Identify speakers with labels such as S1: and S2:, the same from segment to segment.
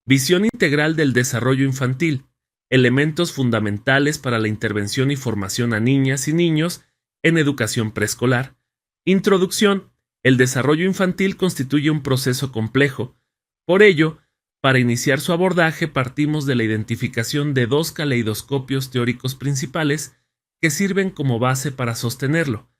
S1: Visión integral del desarrollo infantil. Elementos fundamentales para la intervención y formación a niñas y niños en educación preescolar. Introducción. El desarrollo infantil constituye un proceso complejo. Por ello, para iniciar su abordaje partimos de la identificación de dos caleidoscopios teóricos principales que sirven como base para sostenerlo.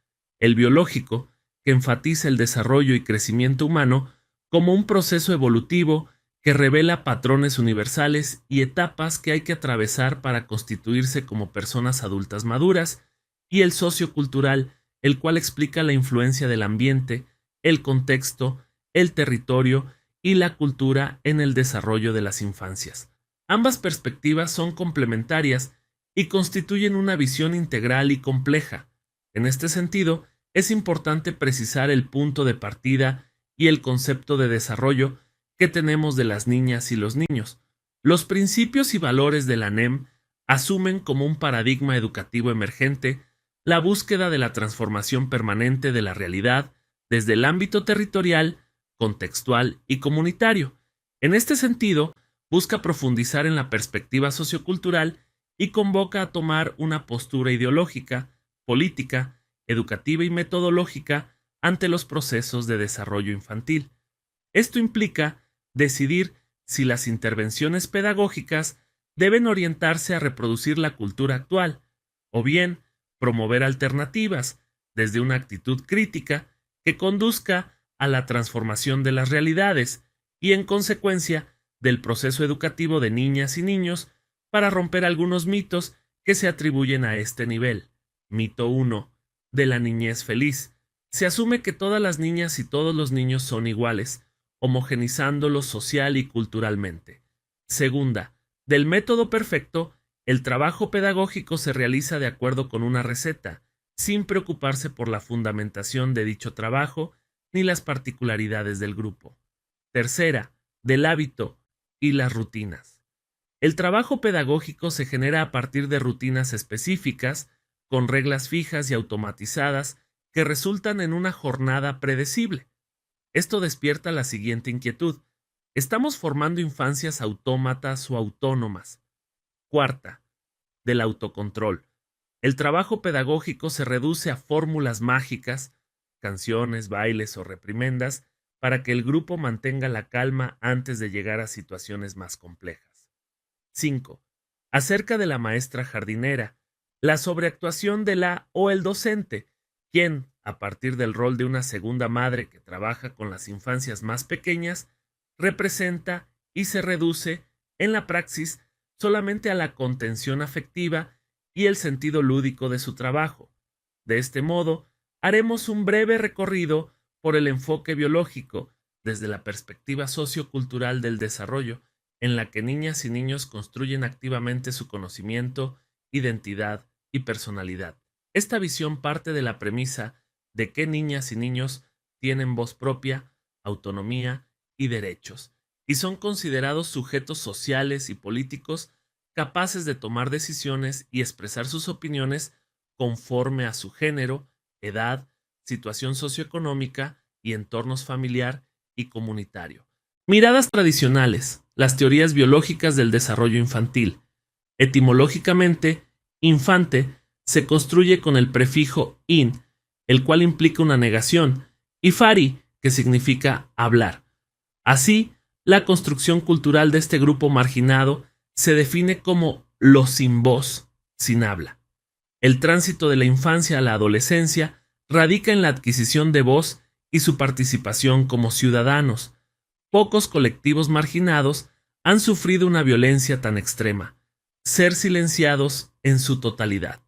S1: El biológico, que enfatiza el desarrollo y crecimiento humano como un proceso evolutivo que revela patrones universales y etapas que hay que atravesar para constituirse como personas adultas maduras, y el sociocultural, el cual explica la influencia del ambiente, el contexto, el territorio y la cultura en el desarrollo de las infancias. Ambas perspectivas son complementarias y constituyen una visión integral y compleja. En este sentido, es importante precisar el punto de partida y el concepto de desarrollo que tenemos de las niñas y los niños. Los principios y valores de la NEM asumen como un paradigma educativo emergente la búsqueda de la transformación permanente de la realidad desde el ámbito territorial, contextual y comunitario. En este sentido, busca profundizar en la perspectiva sociocultural y convoca a tomar una postura ideológica, política, educativa y metodológica ante los procesos de desarrollo infantil. Esto implica decidir si las intervenciones pedagógicas deben orientarse a reproducir la cultura actual, o bien promover alternativas desde una actitud crítica que conduzca a la transformación de las realidades y, en consecuencia, del proceso educativo de niñas y niños para romper algunos mitos que se atribuyen a este nivel. Mito 1. De la niñez feliz. Se asume que todas las niñas y todos los niños son iguales, homogenizándolos social y culturalmente. Segunda, del método perfecto, el trabajo pedagógico se realiza de acuerdo con una receta, sin preocuparse por la fundamentación de dicho trabajo ni las particularidades del grupo. Tercera, del hábito y las rutinas. El trabajo pedagógico se genera a partir de rutinas específicas, con reglas fijas y automatizadas que resultan en una jornada predecible. Esto despierta la siguiente inquietud. ¿Estamos formando infancias autómatas o autónomas? Cuarta, del autocontrol. El trabajo pedagógico se reduce a fórmulas mágicas, canciones, bailes o reprimendas, para que el grupo mantenga la calma antes de llegar a situaciones más complejas. 5. Acerca de la maestra jardinera, la sobreactuación de la o el docente, quien, a partir del rol de una segunda madre que trabaja con las infancias más pequeñas, representa y se reduce, en la praxis, solamente a la contención afectiva y el sentido lúdico de su trabajo. De este modo, haremos un breve recorrido por el enfoque biológico, desde la perspectiva sociocultural del desarrollo, en la que niñas y niños construyen activamente su conocimiento, identidad y personalidad. Esta visión parte de la premisa de que niñas y niños tienen voz propia, autonomía y derechos, y son considerados sujetos sociales y políticos capaces de tomar decisiones y expresar sus opiniones conforme a su género, edad, situación socioeconómica y entornos familiar y comunitario. Miradas tradicionales, las teorías biológicas del desarrollo infantil. Etimológicamente, infante se construye con el prefijo in, el cual implica una negación, y fari, que significa hablar. Así, la construcción cultural de este grupo marginado se define como lo sin voz, sin habla. El tránsito de la infancia a la adolescencia radica en la adquisición de voz y su participación como ciudadanos. Pocos colectivos marginados han sufrido una violencia tan extrema, ser silenciados en su totalidad.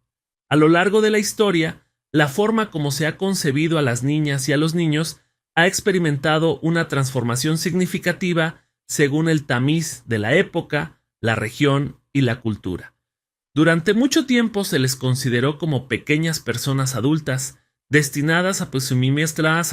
S1: A lo largo de la historia, la forma como se ha concebido a las niñas y a los niños ha experimentado una transformación significativa según el tamiz de la época, la región y la cultura. Durante mucho tiempo se les consideró como pequeñas personas adultas, destinadas a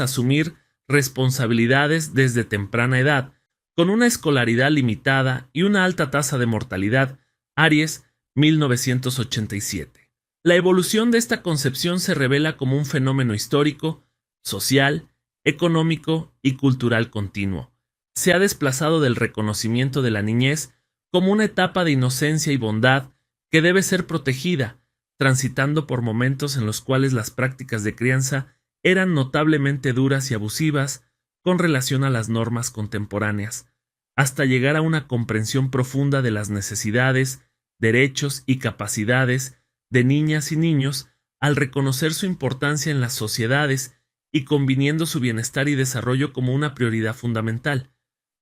S1: asumir responsabilidades desde temprana edad, con una escolaridad limitada y una alta tasa de mortalidad. Aries, 1987. La evolución de esta concepción se revela como un fenómeno histórico, social, económico y cultural continuo. se ha desplazado del reconocimiento de la niñez como una etapa de inocencia y bondad que debe ser protegida, transitando por momentos en los cuales las prácticas de crianza eran notablemente duras y abusivas con relación a las normas contemporáneas, hasta llegar a una comprensión profunda de las necesidades, derechos y capacidades de niñas y niños al reconocer su importancia en las sociedades y conviniendo su bienestar y desarrollo como una prioridad fundamental.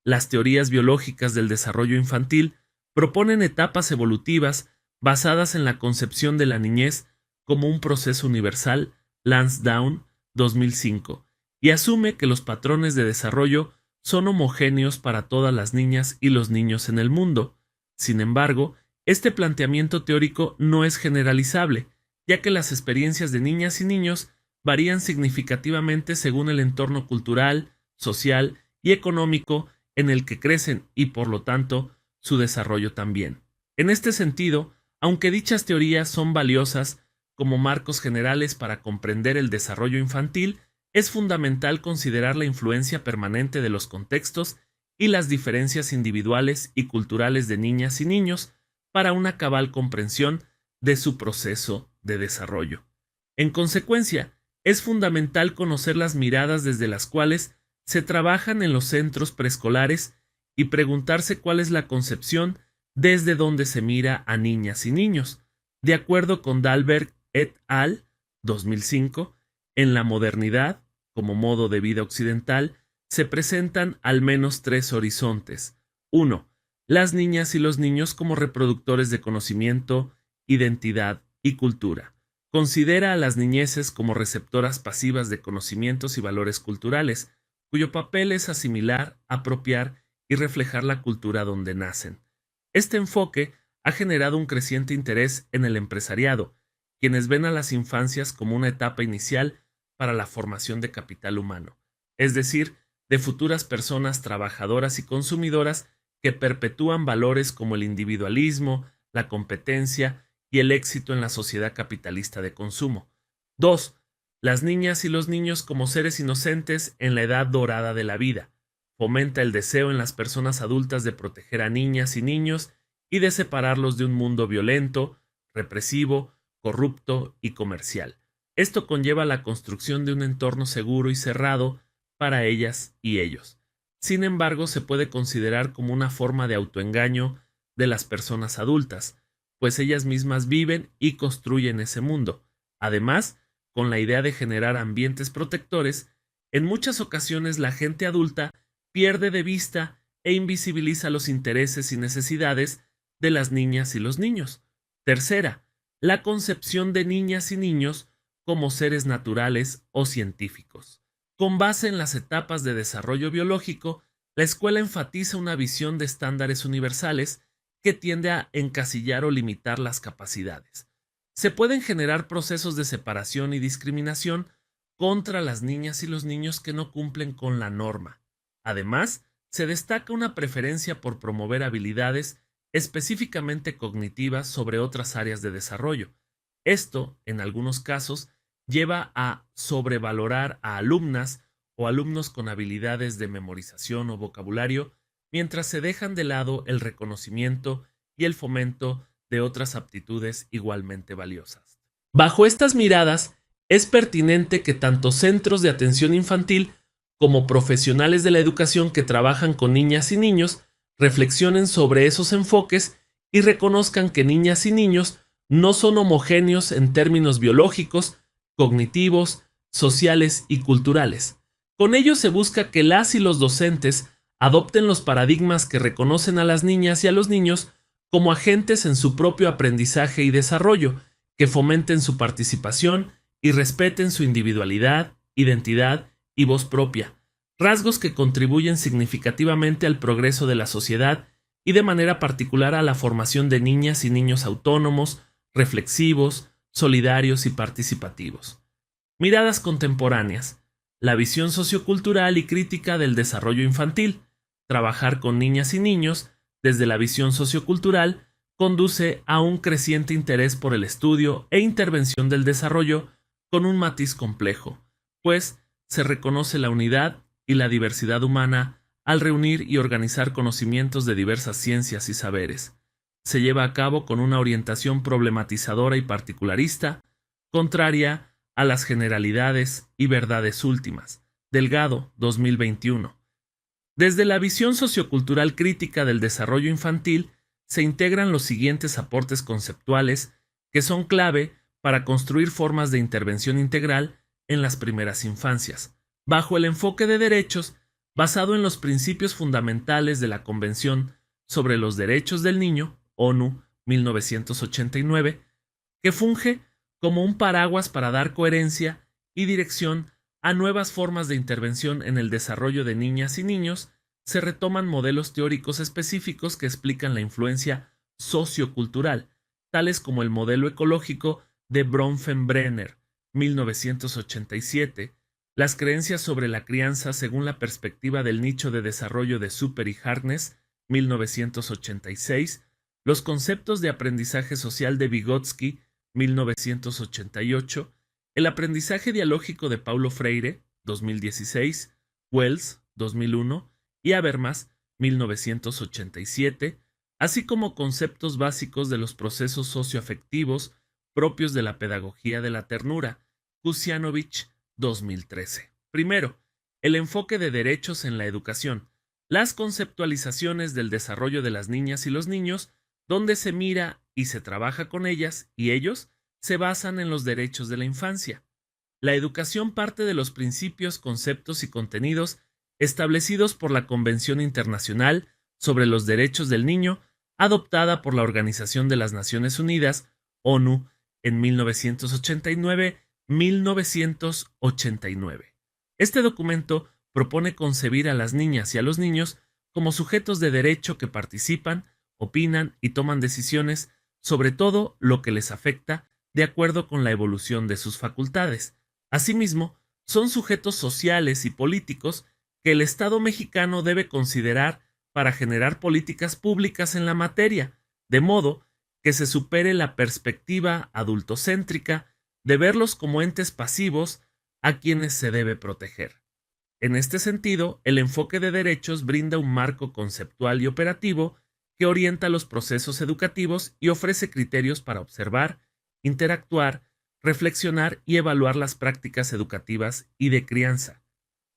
S1: Las teorías biológicas del desarrollo infantil proponen etapas evolutivas basadas en la concepción de la niñez como un proceso universal, Lansdowne, 2005, y asume que los patrones de desarrollo son homogéneos para todas las niñas y los niños en el mundo. Sin embargo, este planteamiento teórico no es generalizable, ya que las experiencias de niñas y niños varían significativamente según el entorno cultural, social y económico en el que crecen y, por lo tanto, su desarrollo también. En este sentido, aunque dichas teorías son valiosas como marcos generales para comprender el desarrollo infantil, es fundamental considerar la influencia permanente de los contextos y las diferencias individuales y culturales de niñas y niños para una cabal comprensión de su proceso de desarrollo. En consecuencia, es fundamental conocer las miradas desde las cuales se trabajan en los centros preescolares y preguntarse cuál es la concepción desde donde se mira a niñas y niños. De acuerdo con Dahlberg et al. 2005, en la modernidad, como modo de vida occidental, se presentan al menos tres horizontes. 1. Las niñas y los niños como reproductores de conocimiento, identidad y cultura. Considera a las niñeces como receptoras pasivas de conocimientos y valores culturales, cuyo papel es asimilar, apropiar y reflejar la cultura donde nacen. Este enfoque ha generado un creciente interés en el empresariado, quienes ven a las infancias como una etapa inicial para la formación de capital humano, es decir, de futuras personas trabajadoras y consumidoras que perpetúan valores como el individualismo, la competencia y el éxito en la sociedad capitalista de consumo. 2. Las niñas y los niños como seres inocentes en la edad dorada de la vida. Fomenta el deseo en las personas adultas de proteger a niñas y niños y de separarlos de un mundo violento, represivo, corrupto y comercial. Esto conlleva la construcción de un entorno seguro y cerrado para ellas y ellos. Sin embargo, se puede considerar como una forma de autoengaño de las personas adultas, pues ellas mismas viven y construyen ese mundo. Además, con la idea de generar ambientes protectores, en muchas ocasiones la gente adulta pierde de vista e invisibiliza los intereses y necesidades de las niñas y los niños. Tercera, la concepción de niñas y niños como seres naturales o científicos. Con base en las etapas de desarrollo biológico, la escuela enfatiza una visión de estándares universales que tiende a encasillar o limitar las capacidades. Se pueden generar procesos de separación y discriminación contra las niñas y los niños que no cumplen con la norma. Además, se destaca una preferencia por promover habilidades específicamente cognitivas sobre otras áreas de desarrollo. Esto, en algunos casos, lleva a sobrevalorar a alumnas o alumnos con habilidades de memorización o vocabulario, mientras se dejan de lado el reconocimiento y el fomento de otras aptitudes igualmente valiosas. Bajo estas miradas, es pertinente que tanto centros de atención infantil como profesionales de la educación que trabajan con niñas y niños reflexionen sobre esos enfoques y reconozcan que niñas y niños no son homogéneos en términos biológicos, cognitivos, sociales y culturales. Con ello se busca que las y los docentes adopten los paradigmas que reconocen a las niñas y a los niños como agentes en su propio aprendizaje y desarrollo, que fomenten su participación y respeten su individualidad, identidad y voz propia, rasgos que contribuyen significativamente al progreso de la sociedad y de manera particular a la formación de niñas y niños autónomos, reflexivos, solidarios y participativos. Miradas contemporáneas. La visión sociocultural y crítica del desarrollo infantil. Trabajar con niñas y niños desde la visión sociocultural conduce a un creciente interés por el estudio e intervención del desarrollo con un matiz complejo, pues se reconoce la unidad y la diversidad humana al reunir y organizar conocimientos de diversas ciencias y saberes. Se lleva a cabo con una orientación problematizadora y particularista, contraria a las generalidades y verdades últimas. Delgado, 2021. Desde la visión sociocultural crítica del desarrollo infantil, se integran los siguientes aportes conceptuales que son clave para construir formas de intervención integral en las primeras infancias, bajo el enfoque de derechos basado en los principios fundamentales de la Convención sobre los Derechos del Niño, ONU 1989, que funge como un paraguas para dar coherencia y dirección a nuevas formas de intervención en el desarrollo de niñas y niños. Se retoman modelos teóricos específicos que explican la influencia sociocultural, tales como el modelo ecológico de Bronfenbrenner, 1987, las creencias sobre la crianza según la perspectiva del nicho de desarrollo de Super y Harkness, 1986, los conceptos de aprendizaje social de Vygotsky, 1988, el aprendizaje dialógico de Paulo Freire, 2016, Wells, 2001, y Habermas, 1987, así como conceptos básicos de los procesos socioafectivos propios de la pedagogía de la ternura, Kusianovich, 2013. Primero, el enfoque de derechos en la educación, las conceptualizaciones del desarrollo de las niñas y los niños, donde se mira y se trabaja con ellas y ellos se basan en los derechos de la infancia. La educación parte de los principios, conceptos y contenidos establecidos por la Convención Internacional sobre los Derechos del Niño, adoptada por la Organización de las Naciones Unidas, ONU, en 1989. Este documento propone concebir a las niñas y a los niños como sujetos de derecho que participan, opinan y toman decisiones sobre todo lo que les afecta de acuerdo con la evolución de sus facultades. Asimismo, son sujetos sociales y políticos que el Estado mexicano debe considerar para generar políticas públicas en la materia, de modo que se supere la perspectiva adultocéntrica de verlos como entes pasivos a quienes se debe proteger. En este sentido, el enfoque de derechos brinda un marco conceptual y operativo que orienta los procesos educativos y ofrece criterios para observar, interactuar, reflexionar y evaluar las prácticas educativas y de crianza.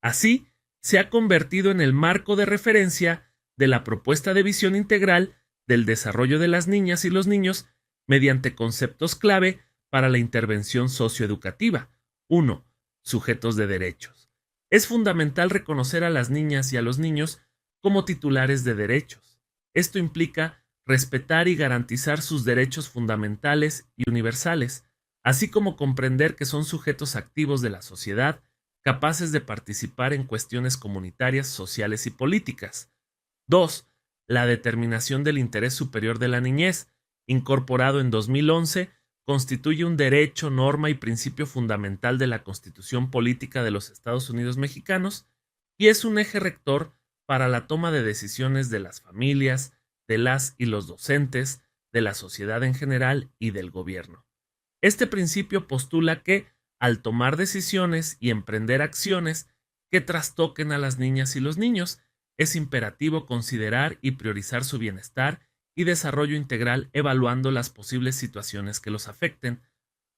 S1: Así, se ha convertido en el marco de referencia de la propuesta de visión integral del desarrollo de las niñas y los niños mediante conceptos clave para la intervención socioeducativa. 1. Sujetos de derechos. Es fundamental reconocer a las niñas y a los niños como titulares de derechos. Esto implica respetar y garantizar sus derechos fundamentales y universales, así como comprender que son sujetos activos de la sociedad, capaces de participar en cuestiones comunitarias, sociales y políticas. 2. La determinación del interés superior de la niñez, incorporado en 2011, constituye un derecho, norma y principio fundamental de la Constitución Política de los Estados Unidos Mexicanos y es un eje rector para la toma de decisiones de las familias, de las y los docentes, de la sociedad en general y del gobierno. Este principio postula que, al tomar decisiones y emprender acciones que trastoquen a las niñas y los niños, es imperativo considerar y priorizar su bienestar y desarrollo integral evaluando las posibles situaciones que los afecten,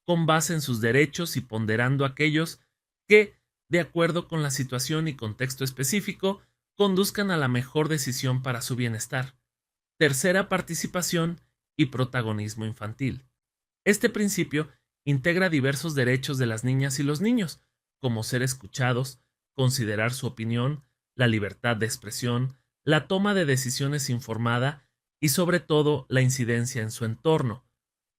S1: con base en sus derechos y ponderando aquellos que, de acuerdo con la situación y contexto específico, conduzcan a la mejor decisión para su bienestar. Tercera, participación y protagonismo infantil. Este principio integra diversos derechos de las niñas y los niños, como ser escuchados, considerar su opinión, la libertad de expresión, la toma de decisiones informada y sobre todo la incidencia en su entorno.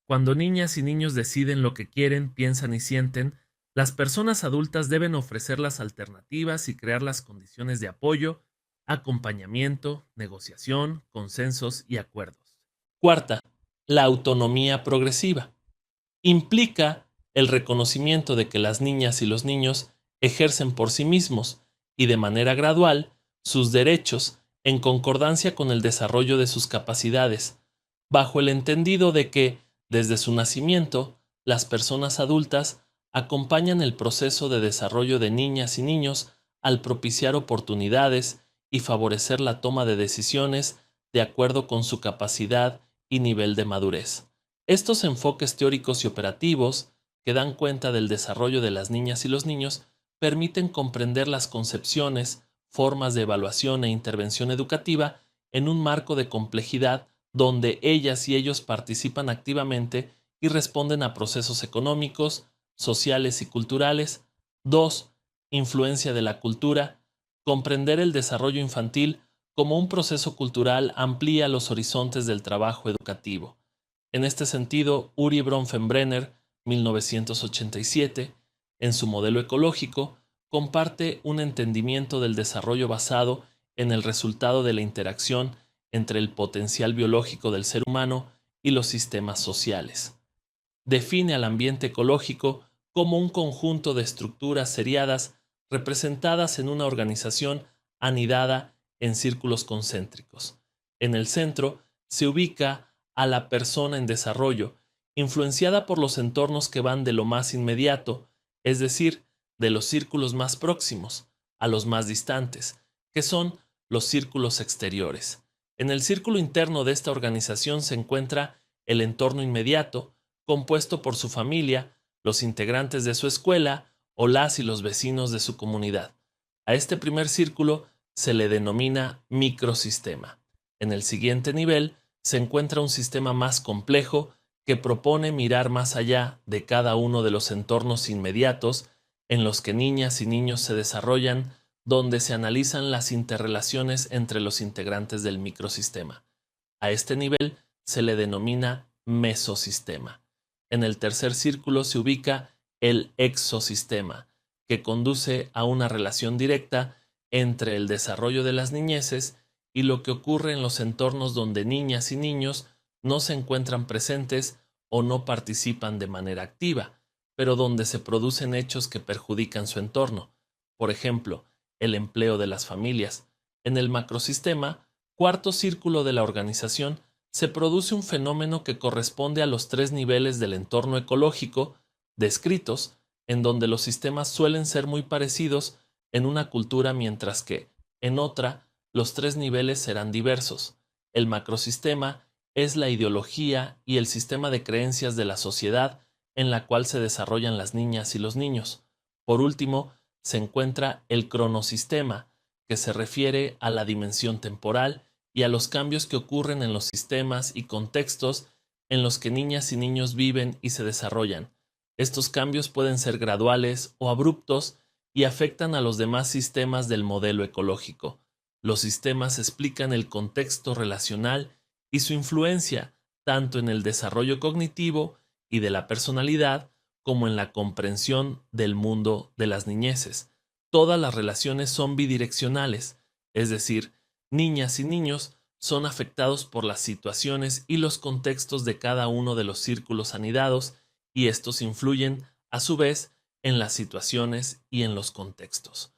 S1: Cuando niñas y niños deciden lo que quieren, piensan y sienten, las personas adultas deben ofrecer las alternativas y crear las condiciones de apoyo, acompañamiento, negociación, consensos y acuerdos. Cuarta, la autonomía progresiva. Implica el reconocimiento de que las niñas y los niños ejercen por sí mismos y de manera gradual sus derechos en concordancia con el desarrollo de sus capacidades, bajo el entendido de que, desde su nacimiento, las personas adultas acompañan el proceso de desarrollo de niñas y niños al propiciar oportunidades y favorecer la toma de decisiones de acuerdo con su capacidad y nivel de madurez. Estos enfoques teóricos y operativos, que dan cuenta del desarrollo de las niñas y los niños, permiten comprender las concepciones, formas de evaluación e intervención educativa en un marco de complejidad donde ellas y ellos participan activamente y responden a procesos económicos, sociales y culturales. 2. Influencia de la cultura. Comprender el desarrollo infantil como un proceso cultural amplía los horizontes del trabajo educativo. En este sentido, Uri Bronfenbrenner, 1987, en su modelo ecológico, comparte un entendimiento del desarrollo basado en el resultado de la interacción entre el potencial biológico del ser humano y los sistemas sociales. Define al ambiente ecológico como un conjunto de estructuras seriadas representadas en una organización anidada en círculos concéntricos. En el centro se ubica a la persona en desarrollo, influenciada por los entornos que van de lo más inmediato, es decir, de los círculos más próximos, a los más distantes, que son los círculos exteriores. En el círculo interno de esta organización se encuentra el entorno inmediato, compuesto por su familia, los integrantes de su escuela o las y los vecinos de su comunidad. A este primer círculo se le denomina microsistema. En el siguiente nivel se encuentra un sistema más complejo que propone mirar más allá de cada uno de los entornos inmediatos en los que niñas y niños se desarrollan, donde se analizan las interrelaciones entre los integrantes del microsistema. A este nivel se le denomina mesosistema. En el tercer círculo se ubica el exosistema, que conduce a una relación directa entre el desarrollo de las niñeces y lo que ocurre en los entornos donde niñas y niños no se encuentran presentes o no participan de manera activa, pero donde se producen hechos que perjudican su entorno. Por ejemplo, el empleo de las familias. En el macrosistema, cuarto círculo de la organización, se produce un fenómeno que corresponde a los tres niveles del entorno ecológico descritos, en donde los sistemas suelen ser muy parecidos en una cultura mientras que, en otra, los tres niveles serán diversos. El macrosistema es la ideología y el sistema de creencias de la sociedad en la cual se desarrollan las niñas y los niños. Por último, se encuentra el cronosistema, que se refiere a la dimensión temporal y a los cambios que ocurren en los sistemas y contextos en los que niñas y niños viven y se desarrollan. Estos cambios pueden ser graduales o abruptos y afectan a los demás sistemas del modelo ecológico. Los sistemas explican el contexto relacional y su influencia tanto en el desarrollo cognitivo y de la personalidad como en la comprensión del mundo de las niñeces. Todas las relaciones son bidireccionales, es decir, niñas y niños son afectados por las situaciones y los contextos de cada uno de los círculos anidados y estos influyen, a su vez, en las situaciones y en los contextos.